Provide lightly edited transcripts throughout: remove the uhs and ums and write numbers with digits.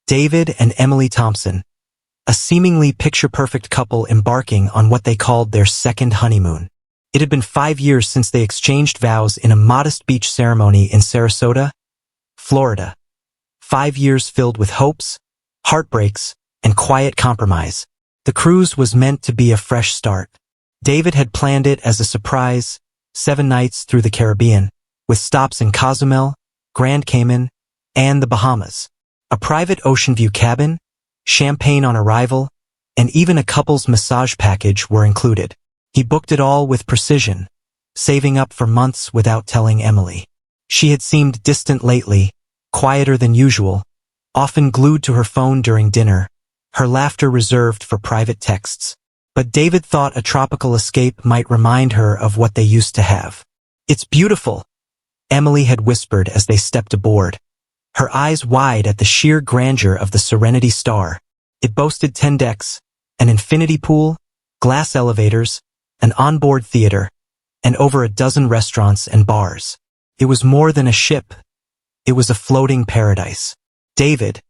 David and Emily Thompson, a seemingly picture-perfect couple embarking on what they called their second honeymoon. It had been 5 years since they exchanged vows in a modest beach ceremony in Sarasota, Florida. 5 years filled with hopes, heartbreaks, and quiet compromise. The cruise was meant to be a fresh start. David had planned it as a surprise, 7 nights through the Caribbean, with stops in Cozumel, Grand Cayman, and the Bahamas. A private ocean view cabin, champagne on arrival, and even a couple's massage package were included. He booked it all with precision, saving up for months without telling Emily. She had seemed distant lately, quieter than usual, often glued to her phone during dinner, her laughter reserved for private texts. But David thought a tropical escape might remind her of what they used to have. "It's beautiful," Emily had whispered as they stepped aboard, her eyes wide at the sheer grandeur of the Serenity Star. It boasted 10 decks, an infinity pool, glass elevators, an onboard theater, and over a dozen restaurants and bars. It was more than a ship. It was a floating paradise. David,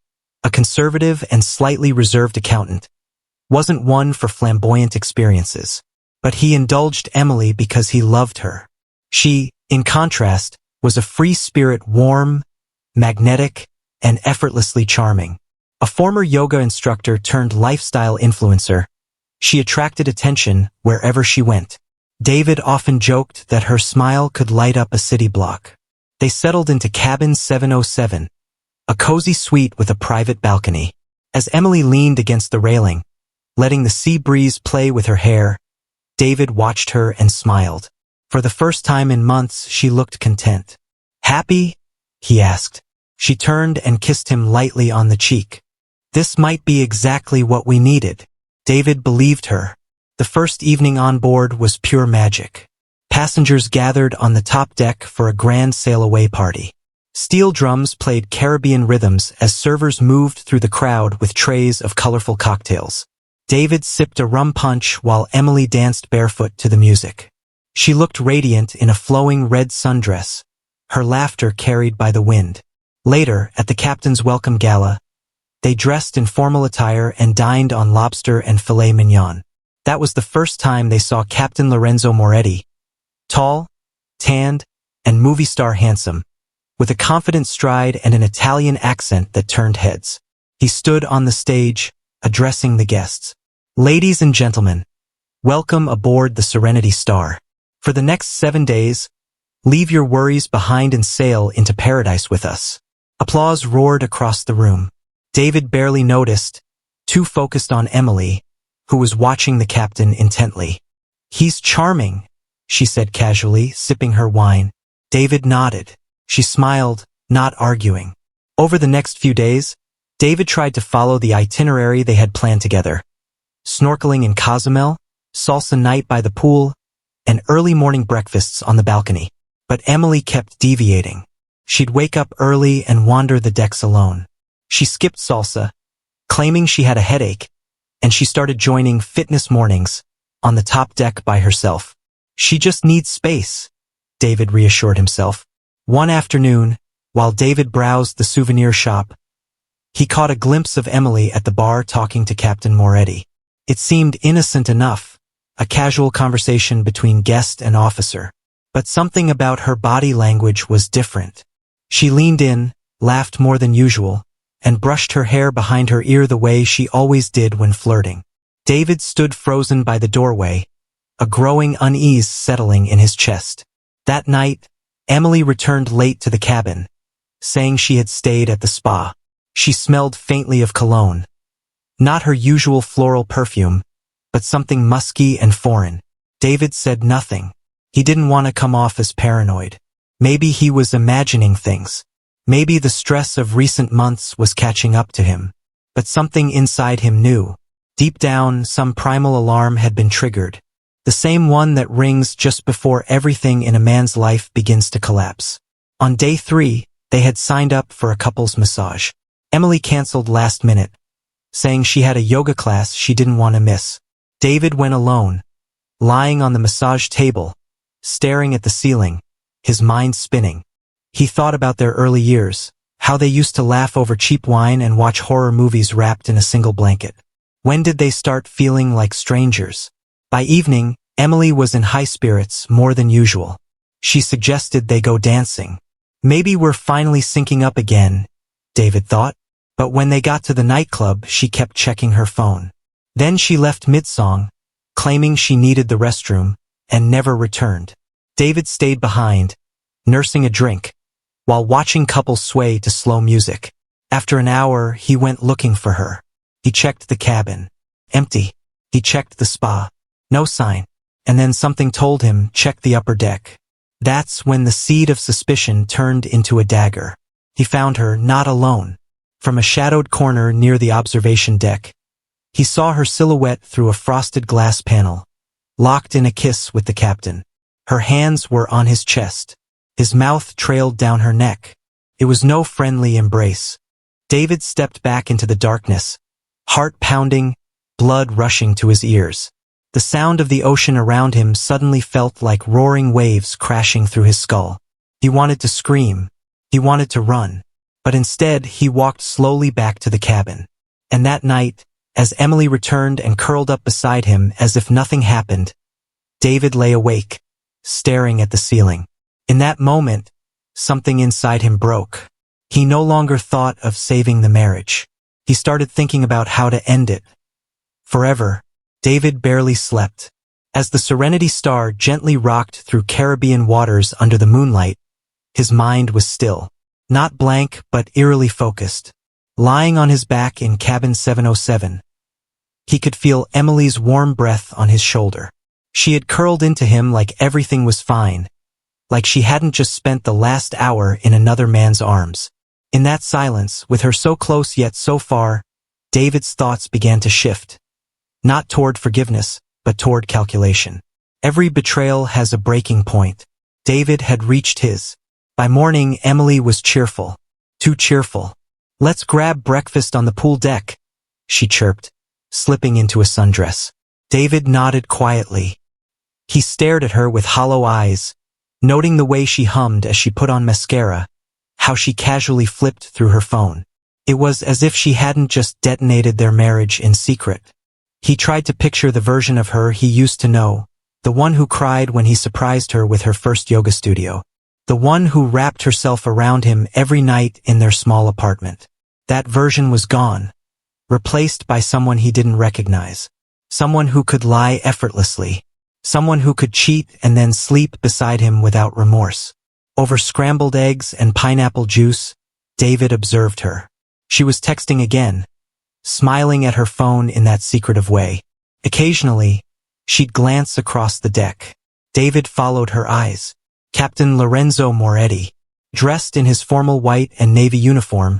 a conservative and slightly reserved accountant, wasn't one for flamboyant experiences. But he indulged Emily because he loved her. She, in contrast, was a free spirit, warm, magnetic, and effortlessly charming. A former yoga instructor turned lifestyle influencer, she attracted attention wherever she went. David often joked that her smile could light up a city block. They settled into Cabin 707, a cozy suite with a private balcony. As Emily leaned against the railing, letting the sea breeze play with her hair, David watched her and smiled. For the first time in months, she looked content. "Happy?" he asked. She turned and kissed him lightly on the cheek. "This might be exactly what we needed." David believed her. The first evening on board was pure magic. Passengers gathered on the top deck for a grand sail-away party. Steel drums played Caribbean rhythms as servers moved through the crowd with trays of colorful cocktails. David sipped a rum punch while Emily danced barefoot to the music. She looked radiant in a flowing red sundress, her laughter carried by the wind. Later, at the captain's welcome gala, they dressed in formal attire and dined on lobster and filet mignon. That was the first time they saw Captain Lorenzo Moretti, tall, tanned, and movie star handsome, with a confident stride and an Italian accent that turned heads. He stood on the stage, addressing the guests. "Ladies and gentlemen, welcome aboard the Serenity Star. For the next 7 days, leave your worries behind and sail into paradise with us." Applause roared across the room. David barely noticed, too focused on Emily, who was watching the captain intently. "He's charming," she said casually, sipping her wine. David nodded. She smiled, not arguing. Over the next few days, David tried to follow the itinerary they had planned together. Snorkeling in Cozumel, salsa night by the pool, and early morning breakfasts on the balcony. But Emily kept deviating. She'd wake up early and wander the decks alone. She skipped salsa, claiming she had a headache, and she started joining fitness mornings on the top deck by herself. "She just needs space," David reassured himself. One afternoon, while David browsed the souvenir shop, he caught a glimpse of Emily at the bar talking to Captain Moretti. It seemed innocent enough, a casual conversation between guest and officer. But something about her body language was different. She leaned in, laughed more than usual, and brushed her hair behind her ear the way she always did when flirting. David stood frozen by the doorway, a growing unease settling in his chest. That night, Emily returned late to the cabin, saying she had stayed at the spa. She smelled faintly of cologne. Not her usual floral perfume, but something musky and foreign. David said nothing. He didn't want to come off as paranoid. Maybe he was imagining things. Maybe the stress of recent months was catching up to him. But something inside him knew. Deep down, some primal alarm had been triggered. The same one that rings just before everything in a man's life begins to collapse. On day 3, they had signed up for a couple's massage. Emily canceled last minute, saying she had a yoga class she didn't want to miss. David went alone, lying on the massage table, staring at the ceiling, his mind spinning. He thought about their early years, How they used to laugh over cheap wine and watch horror movies wrapped in a single blanket. When did they start feeling like strangers? By evening, Emily was in high spirits more than usual. She suggested they go dancing. Maybe we're finally syncing up again, David thought. But when they got to the nightclub, she kept checking her phone. Then she left mid-song, claiming she needed the restroom, and never returned. David stayed behind, nursing a drink, while watching couples sway to slow music. After an hour, he went looking for her. He checked the cabin. Empty. He checked the spa. No sign. And then something told him, check the upper deck. That's when the seed of suspicion turned into a dagger. He found her not alone. From a shadowed corner near the observation deck, he saw her silhouette through a frosted glass panel, locked in a kiss with the captain. Her hands were on his chest. His mouth trailed down her neck. It was no friendly embrace. David stepped back into the darkness, heart pounding, blood rushing to his ears. The sound of the ocean around him suddenly felt like roaring waves crashing through his skull. He wanted to scream. He wanted to run. But instead, he walked slowly back to the cabin. And that night, as Emily returned and curled up beside him as if nothing happened, David lay awake, staring at the ceiling. In that moment, something inside him broke. He no longer thought of saving the marriage. He started thinking about how to end it. Forever, David barely slept. As the Serenity Star gently rocked through Caribbean waters under the moonlight, his mind was still. Not blank, but eerily focused. Lying on his back in cabin 707, he could feel Emily's warm breath on his shoulder. She had curled into him like everything was fine, like she hadn't just spent the last hour in another man's arms. In that silence, with her so close yet so far, David's thoughts began to shift. Not toward forgiveness, but toward calculation. Every betrayal has a breaking point. David had reached his. By morning, Emily was cheerful. Too cheerful. Let's grab breakfast on the pool deck, she chirped, slipping into a sundress. David nodded quietly. He stared at her with hollow eyes, noting the way she hummed as she put on mascara, how she casually flipped through her phone. It was as if she hadn't just detonated their marriage in secret. He tried to picture the version of her he used to know, the one who cried when he surprised her with her first yoga studio. The one who wrapped herself around him every night in their small apartment. That version was gone, replaced by someone he didn't recognize. Someone who could lie effortlessly. Someone who could cheat and then sleep beside him without remorse. Over scrambled eggs and pineapple juice, David observed her. She was texting again, smiling at her phone in that secretive way. Occasionally, she'd glance across the deck. David followed her eyes. Captain Lorenzo Moretti, dressed in his formal white and navy uniform,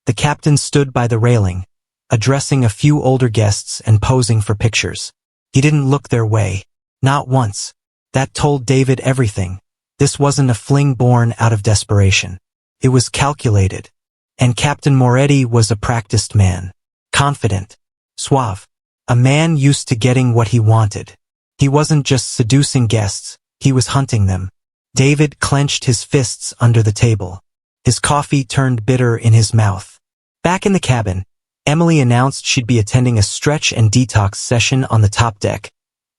the captain stood by the railing, addressing a few older guests and posing for pictures. He didn't look their way. Not once. That told David everything. This wasn't a fling born out of desperation. It was calculated. And Captain Moretti was a practiced man. Confident. Suave. A man used to getting what he wanted. He wasn't just seducing guests, he was hunting them. David clenched his fists under the table. His coffee turned bitter in his mouth. Back in the cabin, Emily announced she'd be attending a stretch and detox session on the top deck,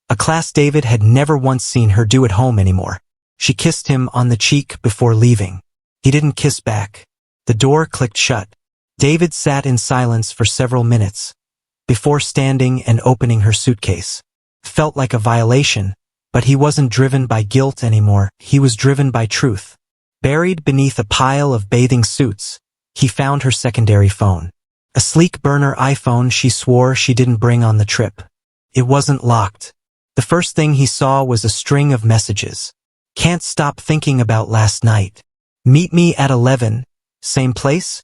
a class David had never once seen her do at home anymore. She kissed him on the cheek before leaving. He didn't kiss back. The door clicked shut. David sat in silence for several minutes, before standing and opening her suitcase. Felt like a violation. But he wasn't driven by guilt anymore, he was driven by truth. Buried beneath a pile of bathing suits, he found her secondary phone. A sleek burner iPhone she swore she didn't bring on the trip. It wasn't locked. The first thing he saw was a string of messages. Can't stop thinking about last night. Meet me at 11. Same place?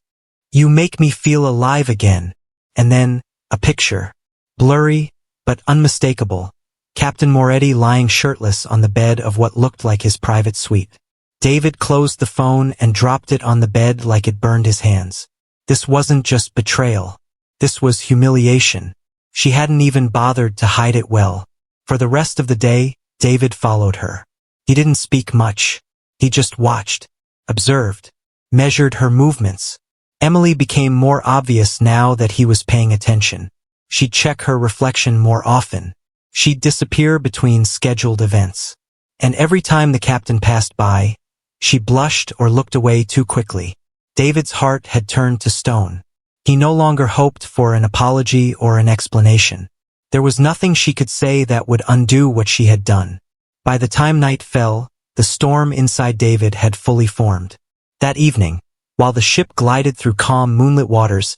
You make me feel alive again. And then, a picture. Blurry, but unmistakable. Captain Moretti lying shirtless on the bed of what looked like his private suite. David closed the phone and dropped it on the bed like it burned his hands. This wasn't just betrayal. This was humiliation. She hadn't even bothered to hide it well. For the rest of the day, David followed her. He didn't speak much. He just watched, observed, measured her movements. Emily became more obvious now that he was paying attention. She'd check her reflection more often. She'd disappear between scheduled events. And every time the captain passed by, she blushed or looked away too quickly. David's heart had turned to stone. He no longer hoped for an apology or an explanation. There was nothing she could say that would undo what she had done. By the time night fell, the storm inside David had fully formed. That evening, while the ship glided through calm, moonlit waters,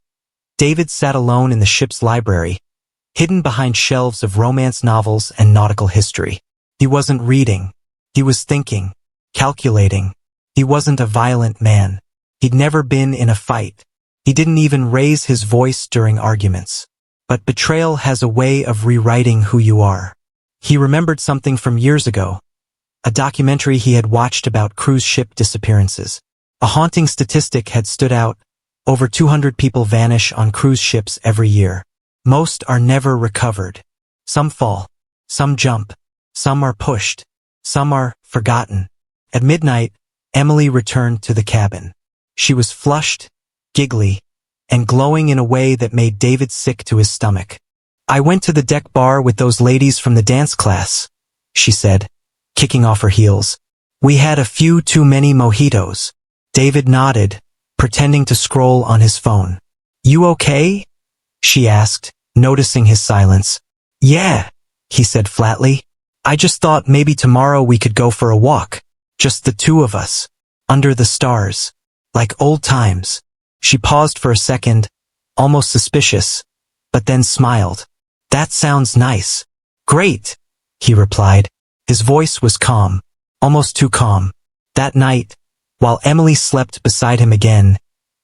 David sat alone in the ship's library, hidden behind shelves of romance novels and nautical history. He wasn't reading. He was thinking, calculating. He wasn't a violent man. He'd never been in a fight. He didn't even raise his voice during arguments. But betrayal has a way of rewriting who you are. He remembered something from years ago, a documentary he had watched about cruise ship disappearances. A haunting statistic had stood out. Over 200 people vanish on cruise ships every year. Most are never recovered. Some fall. Some jump. Some are pushed. Some are forgotten. At midnight, Emily returned to the cabin. She was flushed, giggly, and glowing in a way that made David sick to his stomach. "I went to the deck bar with those ladies from the dance class," she said, kicking off her heels. "We had a few too many mojitos." David nodded, pretending to scroll on his phone. "You okay?" she asked, noticing his silence. "Yeah," he said flatly. "I just thought maybe tomorrow we could go for a walk. Just the two of us. Under the stars. Like old times." She paused for a second, almost suspicious, but then smiled. "That sounds nice." "Great," he replied. His voice was calm, almost too calm. That night, while Emily slept beside him again,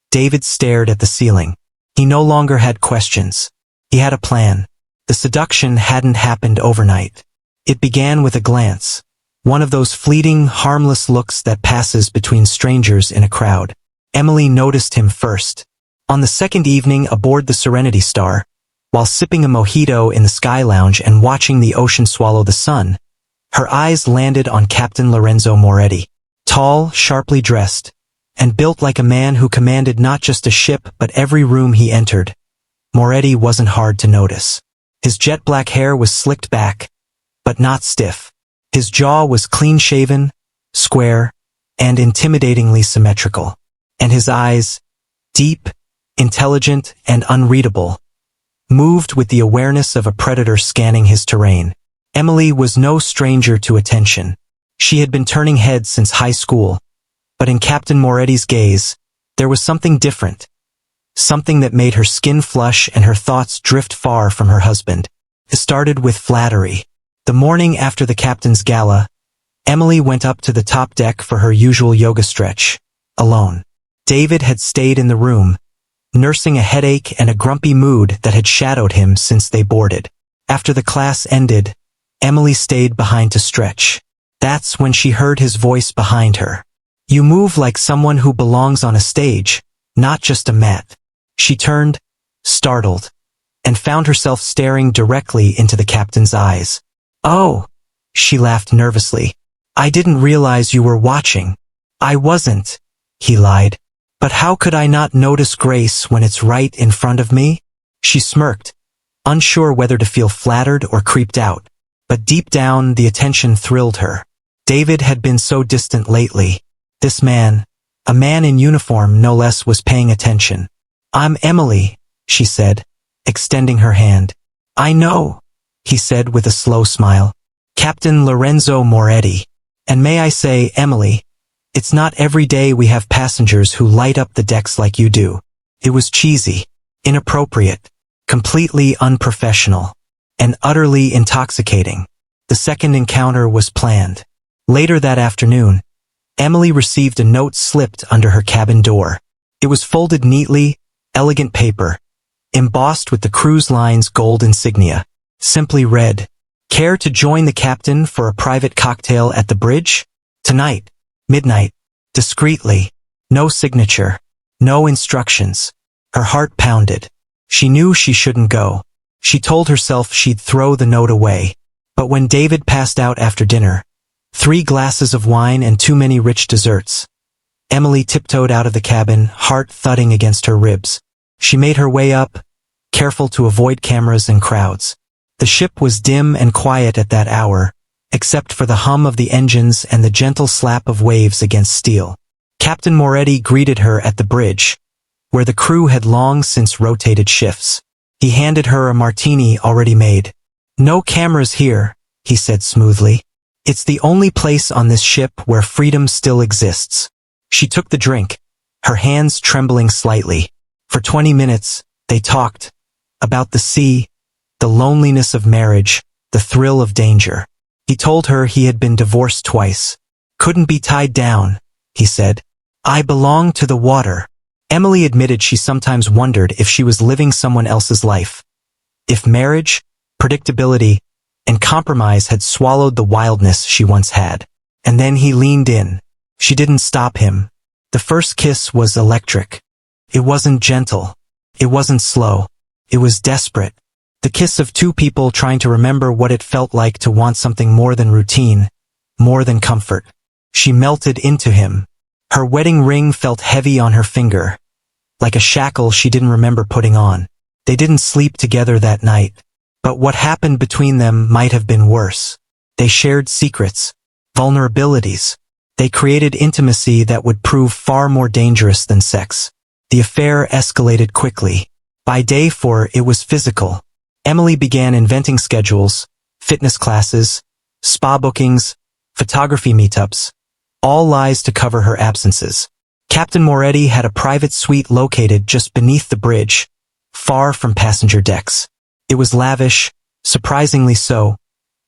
David stared at the ceiling. He no longer had questions. He had a plan. The seduction hadn't happened overnight. It began with a glance, one of those fleeting, harmless looks that passes between strangers in a crowd. Emily noticed him first. On the second evening aboard the Serenity Star, while sipping a mojito in the Sky Lounge and watching the ocean swallow the sun, her eyes landed on Captain Lorenzo Moretti. Tall, sharply dressed, and built like a man who commanded not just a ship but every room he entered, Moretti wasn't hard to notice. His jet black hair was slicked back, but not stiff. His jaw was clean-shaven, square, and intimidatingly symmetrical. And his eyes, deep, intelligent, and unreadable, moved with the awareness of a predator scanning his terrain. Emily was no stranger to attention. She had been turning heads since high school, but in Captain Moretti's gaze, there was something different. Something that made her skin flush and her thoughts drift far from her husband. It started with flattery. The morning after the captain's gala, Emily went up to the top deck for her usual yoga stretch, alone. David had stayed in the room, nursing a headache and a grumpy mood that had shadowed him since they boarded. After the class ended, Emily stayed behind to stretch. That's when she heard his voice behind her. "You move like someone who belongs on a stage, not just a mat." She turned, startled, and found herself staring directly into the captain's eyes. "Oh," she laughed nervously. "I didn't realize you were watching." "I wasn't," he lied. "But how could I not notice grace when it's right in front of me?" She smirked, unsure whether to feel flattered or creeped out. But deep down, the attention thrilled her. David had been so distant lately. This man, a man in uniform no less, was paying attention. "I'm Emily," she said, extending her hand. "I know," he said with a slow smile. "Captain Lorenzo Moretti. And may I say, Emily, it's not every day we have passengers who light up the decks like you do." It was cheesy, inappropriate, completely unprofessional, and utterly intoxicating. The second encounter was planned. Later that afternoon, Emily received a note slipped under her cabin door. It was folded neatly, elegant paper, embossed with the cruise line's gold insignia. Simply read, "Care to join the captain for a private cocktail at the bridge? Tonight, midnight." Discreetly. No signature. No instructions. Her heart pounded. She knew she shouldn't go. She told herself she'd throw the note away. But when David passed out after dinner, 3 glasses of wine and too many rich desserts, Emily tiptoed out of the cabin, heart thudding against her ribs. She made her way up, careful to avoid cameras and crowds. The ship was dim and quiet at that hour, except for the hum of the engines and the gentle slap of waves against steel. Captain Moretti greeted her at the bridge, where the crew had long since rotated shifts. He handed her a martini already made. "No cameras here," he said smoothly. "It's the only place on this ship where freedom still exists." She took the drink, her hands trembling slightly. For 20 minutes, they talked about the sea, the loneliness of marriage, the thrill of danger. He told her he had been divorced twice. "Couldn't be tied down," he said. "I belong to the water." Emily admitted she sometimes wondered if she was living someone else's life. If marriage, predictability, and compromise had swallowed the wildness she once had. And then he leaned in. She didn't stop him. The first kiss was electric. It wasn't gentle. It wasn't slow. It was desperate. The kiss of two people trying to remember what it felt like to want something more than routine, more than comfort. She melted into him. Her wedding ring felt heavy on her finger, like a shackle she didn't remember putting on. They didn't sleep together that night, but what happened between them might have been worse. They shared secrets, vulnerabilities. They created intimacy that would prove far more dangerous than sex. The affair escalated quickly. By day 4, it was physical. Emily began inventing schedules, fitness classes, spa bookings, photography meetups, all lies to cover her absences. Captain Moretti had a private suite located just beneath the bridge, far from passenger decks. It was lavish, surprisingly so,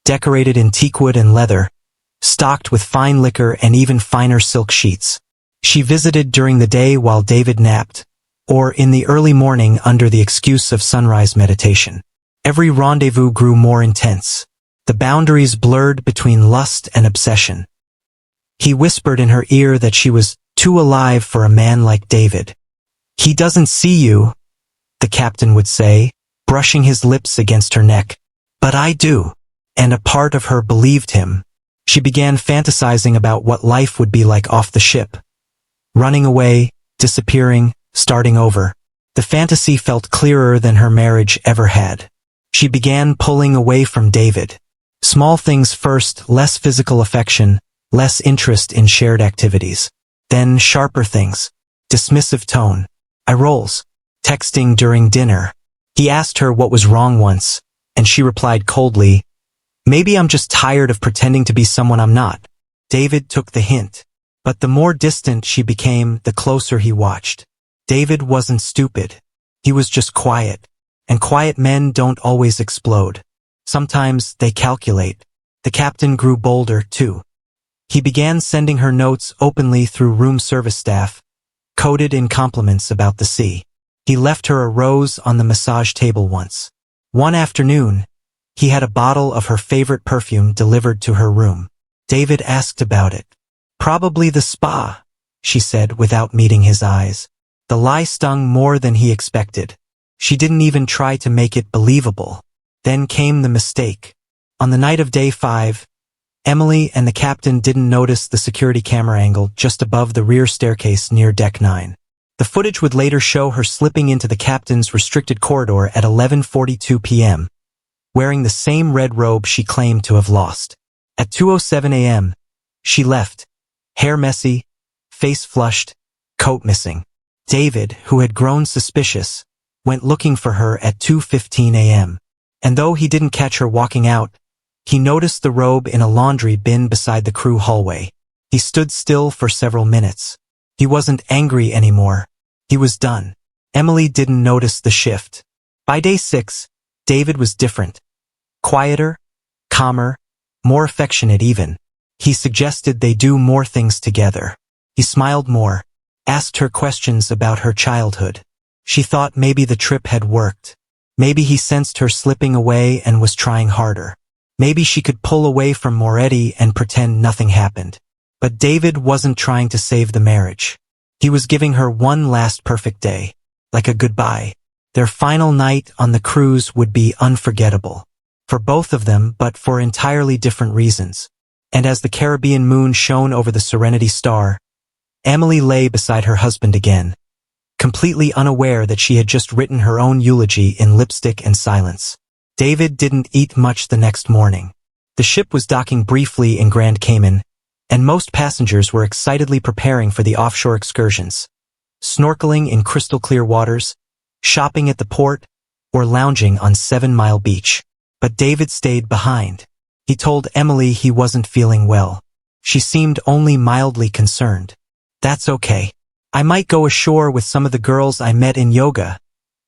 decorated in teakwood and leather, stocked with fine liquor and even finer silk sheets. She visited during the day while David napped, or in the early morning under the excuse of sunrise meditation. Every rendezvous grew more intense. The boundaries blurred between lust and obsession. He whispered in her ear that she was too alive for a man like David. "He doesn't see you," the captain would say, brushing his lips against her neck. "But I do." And a part of her believed him. She began fantasizing about what life would be like off the ship. Running away, disappearing, starting over. The fantasy felt clearer than her marriage ever had. She began pulling away from David. Small things first, less physical affection, less interest in shared activities. Then sharper things. Dismissive tone. Eye rolls. Texting during dinner. He asked her what was wrong once, and she replied coldly, "Maybe I'm just tired of pretending to be someone I'm not." David took the hint. But the more distant she became, the closer he watched. David wasn't stupid. He was just quiet. And quiet men don't always explode. Sometimes they calculate. The captain grew bolder, too. He began sending her notes openly through room service staff, coded in compliments about the sea. He left her a rose on the massage table once. One afternoon, he had a bottle of her favorite perfume delivered to her room. David asked about it. "Probably the spa," she said without meeting his eyes. The lie stung more than he expected. She didn't even try to make it believable. Then came the mistake. On the night of day 5, Emily and the captain didn't notice the security camera angle just above the rear staircase near deck 9. The footage would later show her slipping into the captain's restricted corridor at 11:42 p.m., wearing the same red robe she claimed to have lost. At 2:07 a.m., she left, hair messy, face flushed, coat missing. David, who had grown suspicious, went looking for her at 2:15 a.m. And though he didn't catch her walking out, he noticed the robe in a laundry bin beside the crew hallway. He stood still for several minutes. He wasn't angry anymore. He was done. Emily didn't notice the shift. By day 6, David was different. Quieter, calmer, more affectionate even. He suggested they do more things together. He smiled more, asked her questions about her childhood. She thought maybe the trip had worked. Maybe he sensed her slipping away and was trying harder. Maybe she could pull away from Moretti and pretend nothing happened. But David wasn't trying to save the marriage. He was giving her one last perfect day, like a goodbye. Their final night on the cruise would be unforgettable. For both of them, but for entirely different reasons. And as the Caribbean moon shone over the Serenity Star, Emily lay beside her husband again, completely unaware that she had just written her own eulogy in lipstick and silence. David didn't eat much the next morning. The ship was docking briefly in Grand Cayman, and most passengers were excitedly preparing for the offshore excursions, snorkeling in crystal-clear waters, shopping at the port, or lounging on 7 Mile Beach. But David stayed behind. He told Emily he wasn't feeling well. She seemed only mildly concerned. "That's okay. I might go ashore with some of the girls I met in yoga,"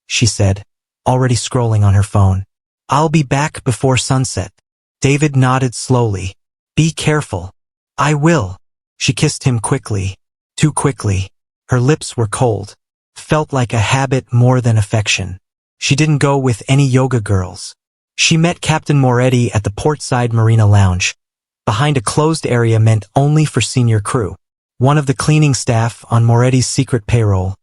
she said, already scrolling on her phone. "I'll be back before sunset." David nodded slowly. "Be careful." "I will." She kissed him quickly. Too quickly. Her lips were cold. Felt like a habit more than affection. She didn't go with any yoga girls. She met Captain Moretti at the portside Marina Lounge, behind a closed area meant only for senior crew. One of the cleaning staff on Moretti's secret payroll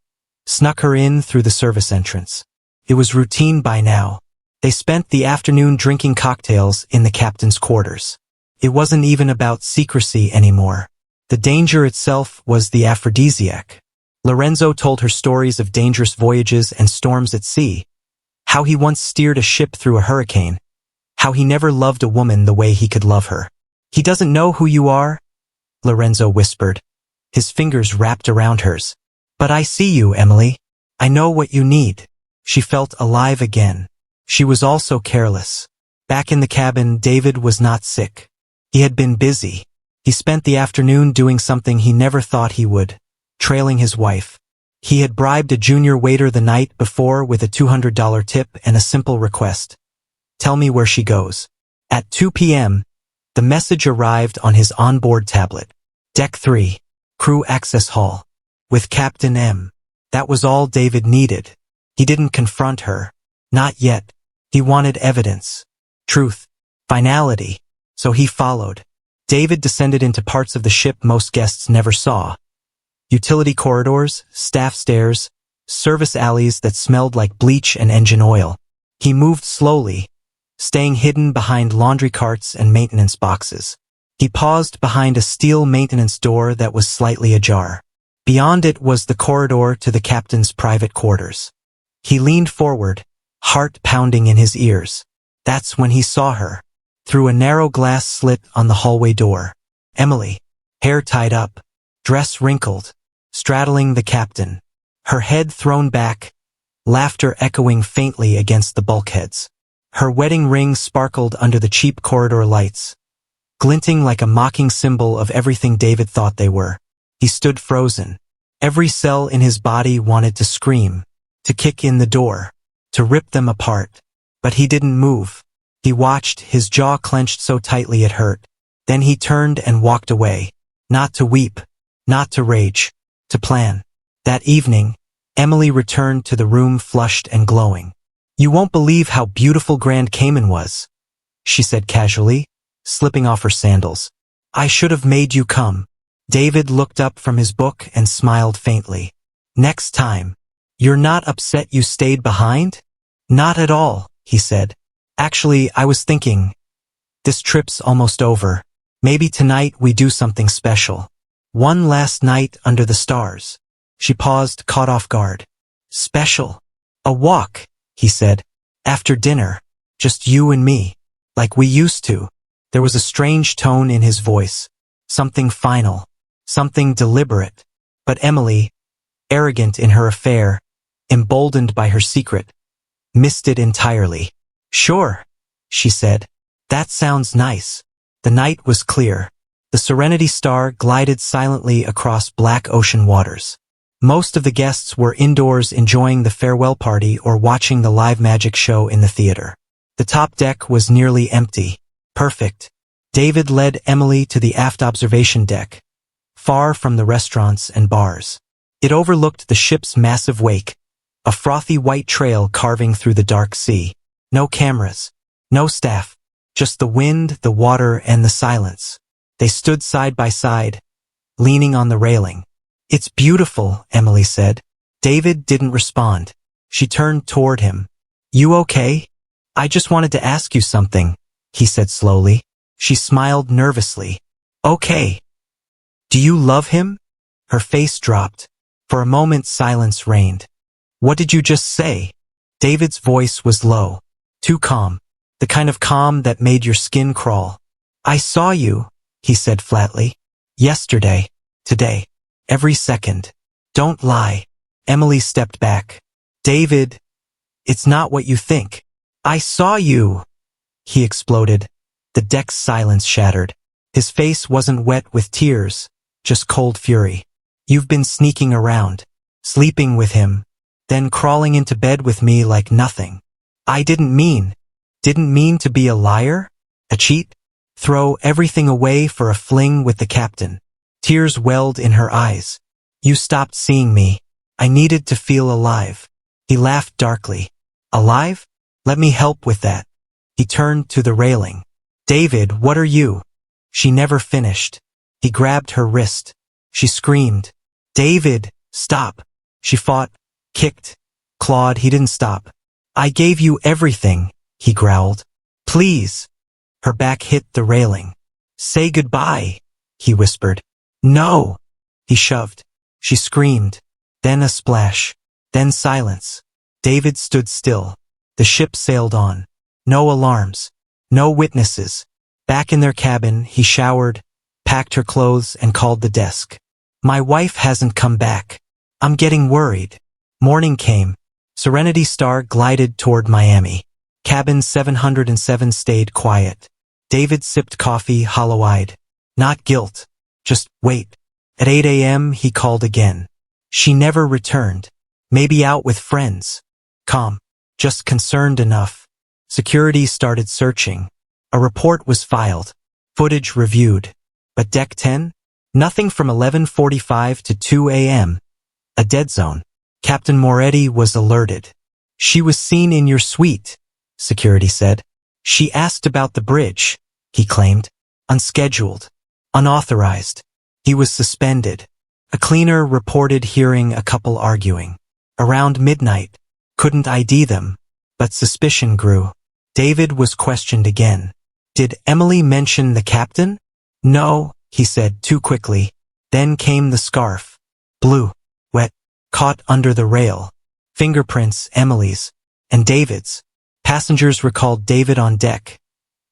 snuck her in through the service entrance. It was routine by now. They spent the afternoon drinking cocktails in the captain's quarters. It wasn't even about secrecy anymore. The danger itself was the aphrodisiac. Lorenzo told her stories of dangerous voyages and storms at sea, how he once steered a ship through a hurricane, how he never loved a woman the way he could love her. "He doesn't know who you are," Lorenzo whispered, his fingers wrapped around hers. "But I see you, Emily. I know what you need." She felt alive again. She was also careless. Back in the cabin, David was not sick. He had been busy. He spent the afternoon doing something he never thought he would, trailing his wife. He had bribed a junior waiter the night before with a $200 tip and a simple request: "Tell me where she goes." At 2 p.m., the message arrived on his onboard tablet. Deck 3, Crew Access Hall, with Captain M. That was all David needed. He didn't confront her. Not yet. He wanted evidence. Truth. Finality. So he followed. David descended into parts of the ship most guests never saw. Utility corridors, staff stairs, service alleys that smelled like bleach and engine oil. He moved slowly, staying hidden behind laundry carts and maintenance boxes. He paused behind a steel maintenance door that was slightly ajar. Beyond it was the corridor to the captain's private quarters. He leaned forward, heart pounding in his ears. That's when he saw her, through a narrow glass slit on the hallway door. Emily, hair tied up, dress wrinkled, straddling the captain, her head thrown back, laughter echoing faintly against the bulkheads. Her wedding ring sparkled under the cheap corridor lights, glinting like a mocking symbol of everything David thought they were. He stood frozen. Every cell in his body wanted to scream, to kick in the door, to rip them apart. But he didn't move. He watched, his jaw clenched so tightly it hurt. Then he turned and walked away. Not to weep, not to rage, to plan. That evening, Emily returned to the room flushed and glowing. "You won't believe how beautiful Grand Cayman was," she said casually, slipping off her sandals. "I should have made you come." David looked up from his book and smiled faintly. "Next time. You're not upset you stayed behind?" "Not at all," he said. "Actually, I was thinking, this trip's almost over. Maybe tonight we do something special. One last night under the stars." She paused, caught off guard. "Special?" "A walk," he said. "After dinner. Just you and me. Like we used to." There was a strange tone in his voice. Something final. Something deliberate. But Emily, arrogant in her affair, emboldened by her secret, missed it entirely. "Sure," she said. "That sounds nice." The night was clear. The Serenity Star glided silently across black ocean waters. Most of the guests were indoors enjoying the farewell party or watching the live magic show in the theater. The top deck was nearly empty. Perfect. David led Emily to the aft observation deck, far from the restaurants and bars. It overlooked the ship's massive wake, a frothy white trail carving through the dark sea. No cameras, no staff, just the wind, the water, and the silence. They stood side by side, leaning on the railing. "It's beautiful," Emily said. David didn't respond. She turned toward him. "You okay?" "I just wanted to ask you something," he said slowly. She smiled nervously. "Okay. Do you love him?" Her face dropped. For a moment silence reigned. What did you just say? David's voice was low, too calm, the kind of calm that made your skin crawl. I saw you, he said flatly. Yesterday, today, every second. Don't lie. Emily stepped back. David, it's not what you think. I saw you, he exploded. The deck's silence shattered. His face wasn't wet with tears, just cold fury. You've been sneaking around, sleeping with him, then crawling into bed with me like nothing. I didn't mean to be a liar? A cheat? Throw everything away for a fling with the captain. Tears welled in her eyes. You stopped seeing me. I needed to feel alive. He laughed darkly. Alive? Let me help with that. He turned to the railing. David, what are you? She never finished. He grabbed her wrist. She screamed. David, stop. She fought, kicked, clawed. He didn't stop. I gave you everything, he growled. Please. Her back hit the railing. Say goodbye, he whispered. No. He shoved. She screamed. Then a splash. Then silence. David stood still. The ship sailed on. No alarms. No witnesses. Back in their cabin, he showered, packed her clothes, and called the desk. My wife hasn't come back. I'm getting worried. Morning came. Serenity Star glided toward Miami. Cabin 707 stayed quiet. David sipped coffee, hollow-eyed. Not guilt. Just wait. At 8 a.m. he called again. She never returned. Maybe out with friends. Calm. Just concerned enough. Security started searching. A report was filed. Footage reviewed. But Deck 10? Nothing from 11:45 to 2 a.m. A dead zone. Captain Moretti was alerted. She was seen in your suite, security said. She asked about the bridge, he claimed. Unscheduled. Unauthorized. He was suspended. A cleaner reported hearing a couple arguing. Around midnight. Couldn't ID them. But suspicion grew. David was questioned again. Did Emily mention the captain? No, he said too quickly. Then came the scarf. Blue. Wet. Caught under the rail. Fingerprints, Emily's. And David's. Passengers recalled David on deck.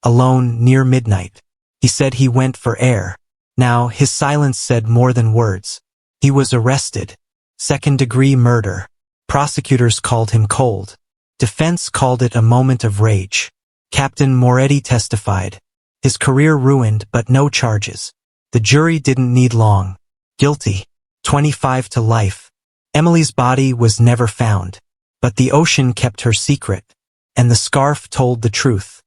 Alone near midnight. He said he went for air. Now his silence said more than words. He was arrested. Second-degree murder. Prosecutors called him cold. Defense called it a moment of rage. Captain Moretti testified. His career ruined, but no charges. The jury didn't need long. Guilty. 25 to life. Emily's body was never found. But the ocean kept her secret. And the scarf told the truth.